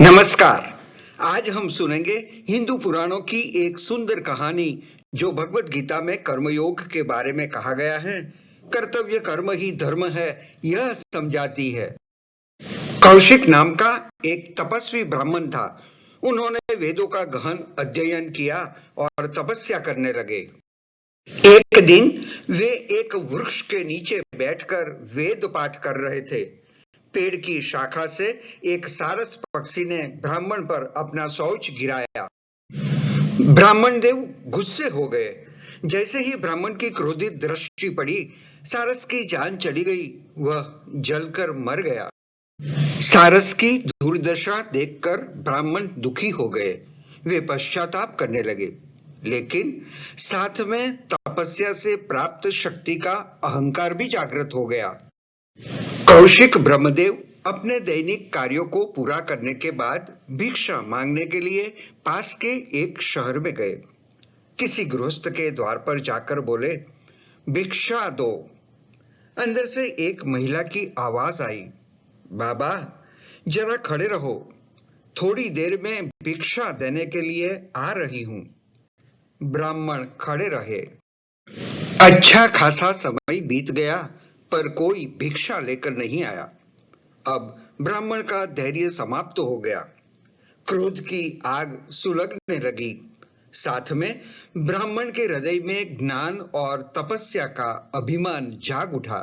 नमस्कार। आज हम सुनेंगे हिंदू पुराणों की एक सुंदर कहानी जो भगवत गीता में कर्मयोग के बारे में कहा गया है। कर्तव्य कर्म ही धर्म है, यह समझाती है। कौशिक नाम का एक तपस्वी ब्राह्मण था। उन्होंने वेदों का गहन अध्ययन किया और तपस्या करने लगे। एक दिन वे एक वृक्ष के नीचे बैठकर वेद पाठ कर रहे थे। पेड़ की शाखा से एक सारस पक्षी ने ब्राह्मण पर अपना शौच गिराया। ब्राह्मण देव गुस्से हो गए। जैसे ही ब्राह्मण की क्रोधित दृष्टि पड़ी, सारस की जान चली गई। वह जलकर मर गया। सारस की दुर्दशा देखकर ब्राह्मण दुखी हो गए। वे पश्चाताप करने लगे, लेकिन साथ में तपस्या से प्राप्त शक्ति का अहंकार भी जागृत हो गया। कौशिक ब्रह्मदेव अपने दैनिक कार्यों को पूरा करने के बाद भिक्षा मांगने के लिए पास के एक शहर में गए। किसी गृहस्थ के द्वार पर जाकर बोले, भिक्षा दो। अंदर से एक महिला की आवाज आई, बाबा जरा खड़े रहो, थोड़ी देर में भिक्षा देने के लिए आ रही हूं। ब्राह्मण खड़े रहे। अच्छा खासा समय बीत गया, पर कोई भिक्षा लेकर नहीं आया। अब ब्राह्मण का धैर्य समाप्त हो गया। क्रोध की आग सुलगने लगी। साथ में ब्राह्मण के हृदय में ज्ञान और तपस्या का अभिमान जाग उठा।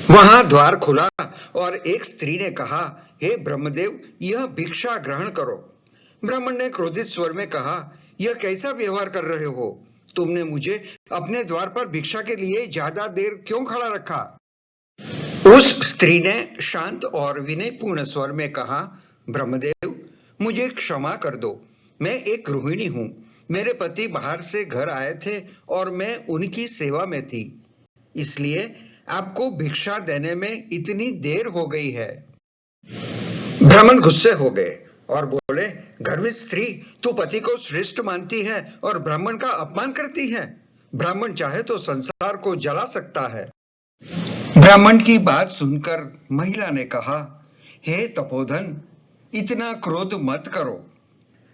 वहां द्वार खुला और एक स्त्री ने कहा, हे ब्रह्मदेव, यह भिक्षा ग्रहण करो। ब्राह्मण ने क्रोधित स्वर में कहा, यह कैसा व्यवहार कर रहे हो? तुमने मुझे अपने द्वार पर भिक्षा के लिए ज्यादा देर क्यों खड़ा रखा? उस स्त्री ने शांत और विनयपूर्ण स्वर में कहा, ब्रह्मदेव, मुझे क्षमा कर दो। मैं एक गृहिणी हूं। मेरे पति बाहर से घर आए थे और मैं उनकी सेवा में थी, इसलिए आपको भिक्षा देने में इतनी देर हो गई है। ब्राह्मण गुस्से हो गए और बोले, गर्वित स्त्री, तू पति को श्रेष्ठ मानती है और ब्राह्मण का अपमान करती है। ब्राह्मण चाहे तो संसार को जला सकता है। ब्राह्मण की बात सुनकर महिला ने कहा, हे तपोधन, इतना क्रोध मत करो।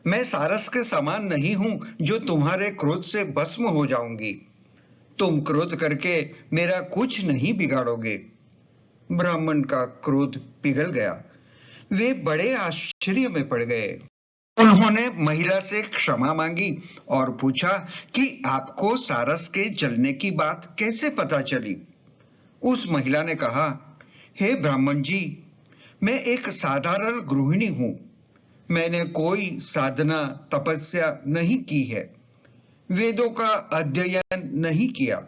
मैं सारस के समान नहीं हूं जो तुम्हारे क्रोध से भस्म हो जाऊंगी। तुम क्रोध करके मेरा कुछ नहीं बिगाड़ोगे। ब्राह्मण का क्रोध पिघल गया। वे बड़े आश्चर्य में पड़ गए। उन्होंने महिला से क्षमा मांगी और पूछा कि आपको सारस के जलने की बात कैसे पता चली? उस महिला ने कहा, हे ब्राह्मण जी, मैं एक साधारण गृहिणी हूं। मैंने कोई साधना तपस्या नहीं की है, वेदों का अध्ययन नहीं किया।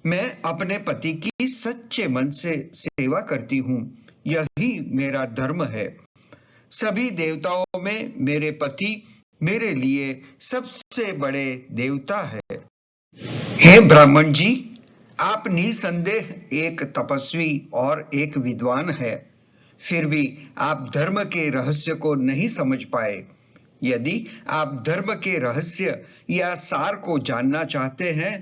मैं अपने पति की सच्चे मन से सेवा करती हूं, यही मेरा धर्म है। सभी देवताओं में मेरे पति मेरे लिए सबसे बड़े देवता है। हे ब्राह्मण जी, आप निसंदेह एक तपस्वी और एक विद्वान है, फिर भी आप धर्म के रहस्य को नहीं समझ पाए। यदि आप धर्म के रहस्य या सार को जानना चाहते हैं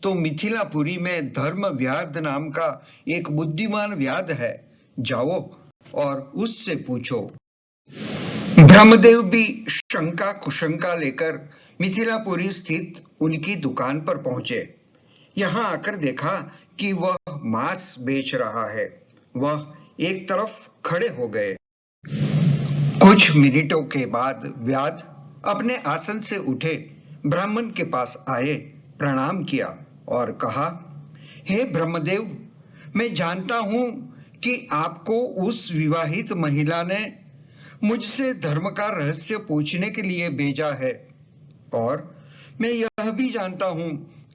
तो मिथिलापुरी में धर्म व्याध नाम का एक बुद्धिमान व्याध है, जाओ और उससे पूछो। ब्रह्मदेव भी शंका कुशंका लेकर मिथिलापुरी स्थित उनकी दुकान पर पहुंचे। यहां आकर देखा कि वह मांस बेच रहा है। वह एक तरफ खड़े हो गए। कुछ मिनटों के बाद व्याध अपने आसन से उठे, ब्राह्मण के पास आए, प्रणाम किया और कहा, हे ब्रह्मदेव, मैं जानता हूं कि आपको उस विवाहित महिला ने मुझसे धर्म का रहस्य पूछने के लिए भेजा है, और मैं यह भी जानता हूं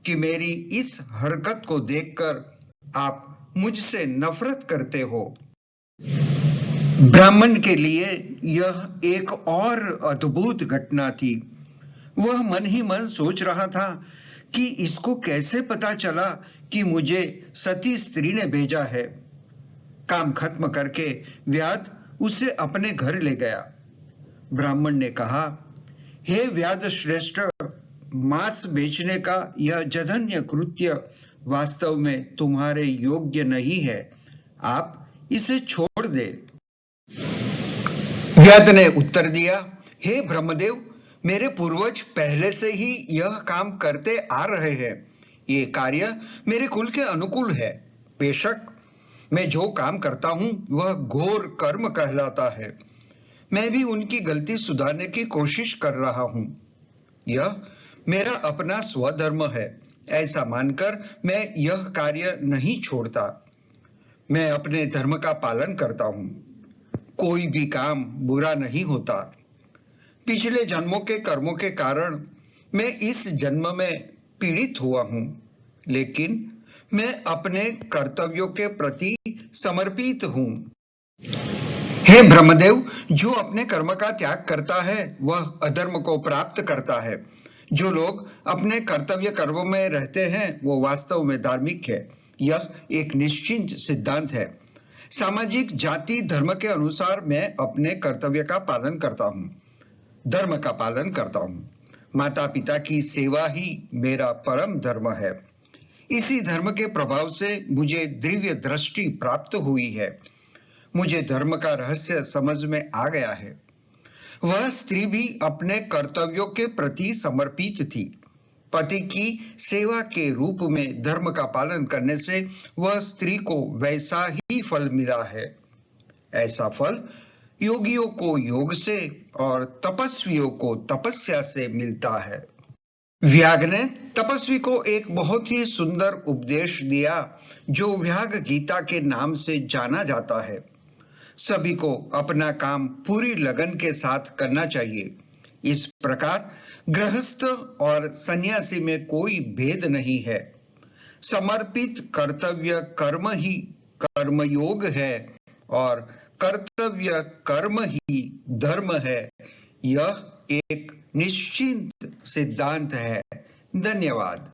कि मेरी इस हरकत को देखकर आप मुझसे नफरत करते हो। ब्राह्मण के लिए यह एक और अद्भुत घटना थी। वह मन ही मन सोच रहा था कि इसको कैसे पता चला कि मुझे सती स्त्री ने भेजा है। काम खत्म करके व्याध उसे अपने घर ले गया। ब्राह्मण ने कहा, हे व्याध श्रेष्ठ, मांस बेचने का यह जघन्य कृत्य वास्तव में तुम्हारे योग्य नहीं है। आप इसे छोड़ दे। अज्ञात ने उत्तर दिया, हे ब्रह्मदेव, मेरे पूर्वज पहले से ही यह काम करते आ रहे हैं। ये कार्य मेरे कुल के अनुकूल है। बेशक मैं जो काम करता हूं वह घोर कर्म कहलाता है। मैं भी उनकी गलती सुधारने की कोशिश कर रहा हूं। यह मेरा अपना स्वधर्म है। ऐसा मानकर मैं यह कार्य नहीं छोड़ता। मैं अपने धर्म का पालन करता हूं। कोई भी काम बुरा नहीं होता। पिछले जन्मों के कर्मों के कारण मैं इस जन्म में पीड़ित हुआ हूं, लेकिन मैं अपने कर्तव्यों के प्रति समर्पित हूं। हे ब्रह्मदेव, जो अपने कर्म का त्याग करता है वह अधर्म को प्राप्त करता है। जो लोग अपने कर्तव्य कर्मों में रहते हैं वो वास्तव में धार्मिक है। यह एक निश्चित सिद्धांत है। सामाजिक जाति धर्म के अनुसार मैं अपने कर्तव्य का पालन करता हूं, धर्म का पालन करता हूं। माता पिता की सेवा ही मेरा परम धर्म है। इसी धर्म के प्रभाव से मुझे दिव्य दृष्टि प्राप्त हुई है। मुझे धर्म का रहस्य समझ में आ गया है। वह स्त्री भी अपने कर्तव्यों के प्रति समर्पित थी। पति की सेवा के रूप में धर्म का पालन करने से वह स्त्री को वैसा ही फल मिला है। ऐसा फल योगियों को योग से और तपस्वियों को तपस्या से मिलता है। व्याग ने तपस्वी को एक बहुत ही सुंदर उपदेश दिया जो व्याग गीता के नाम से जाना जाता है। सभी को अपना काम पूरी लगन के साथ करना चाहिए। इस प्रकार गृहस्थ और सन्यासी में कोई भेद नहीं है। समर्पित कर्तव्य कर्म ही कर्मयोग है और कर्तव्य कर्म ही धर्म है। यह एक निश्चित सिद्धांत है। धन्यवाद।